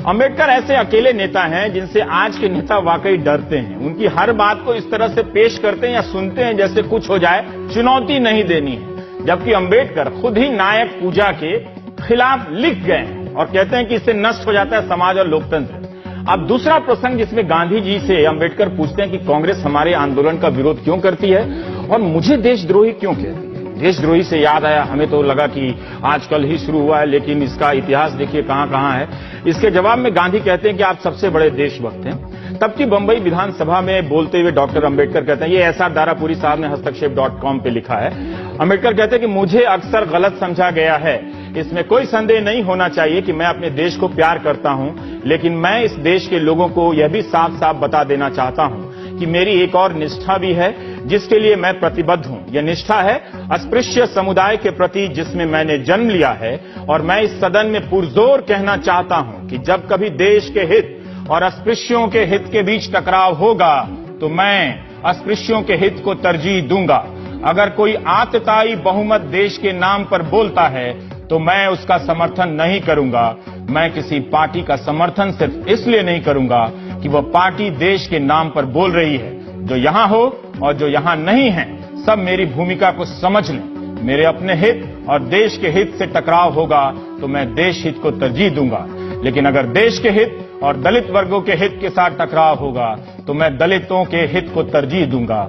अंबेडकर ऐसे अकेले नेता हैं जिनसे आज के नेता वाकई डरते हैं। उनकी हर बात को इस तरह से पेश करते हैं या सुनते हैं जैसे कुछ हो जाए, चुनौती नहीं देनी है। जबकि अंबेडकर खुद ही नायक पूजा के खिलाफ लिख गए हैं और कहते हैं कि इससे नष्ट हो जाता है समाज और लोकतंत्र। अब दूसरा प्रसंग जिसमें गांधी जी से अंबेडकर पूछते हैं कि कांग्रेस हमारे आंदोलन का विरोध क्यों करती है और मुझे देशद्रोही क्यों कहती है। देशद्रोही से याद आया, हमें तो लगा कि आजकल ही शुरू हुआ है, लेकिन इसका इतिहास देखिए कहां कहां है। इसके जवाब में गांधी कहते हैं कि आप सबसे बड़े देशभक्त हैं। तब की बंबई विधानसभा में बोलते हुए डॉक्टर अंबेडकर कहते हैं, ये एसआर दारापुरी साहब ने हस्तक्षेप.com पे लिखा है। अंबेडकर कहते हैं कि मुझे अक्सर गलत समझा गया है, इसमें कोई संदेह नहीं होना चाहिए कि मैं अपने देश को प्यार करता हूं, लेकिन मैं इस देश के लोगों को यह भी साफ साफ बता देना चाहता हूं कि मेरी एक और निष्ठा भी है जिसके लिए मैं प्रतिबद्ध हूं। यह निष्ठा है अस्पृश्य समुदाय के प्रति जिसमें मैंने जन्म लिया है, और मैं इस सदन में पुरजोर कहना चाहता हूं कि जब कभी देश के हित और अस्पृश्यों के हित के बीच टकराव होगा तो मैं अस्पृश्यों के हित को तरजीह दूंगा। अगर कोई आतताई बहुमत देश के नाम पर बोलता है तो मैं उसका समर्थन नहीं करूंगा। मैं किसी पार्टी का समर्थन सिर्फ इसलिए नहीं करूंगा कि वह पार्टी देश के नाम पर बोल रही है। जो यहां हो और जो यहां नहीं है, सब मेरी भूमिका को समझ लें। मेरे अपने हित और देश के हित से टकराव होगा तो मैं देश हित को तरजीह दूंगा, लेकिन अगर देश के हित और दलित वर्गों के हित के साथ टकराव होगा तो मैं दलितों के हित को तरजीह दूंगा।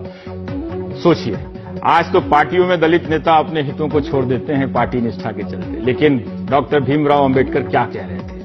सोचिए, आज तो पार्टियों में दलित नेता अपने हितों को छोड़ देते हैं पार्टी निष्ठा के चलते, लेकिन डॉक्टर भीमराव अंबेडकर क्या कह रहे थे।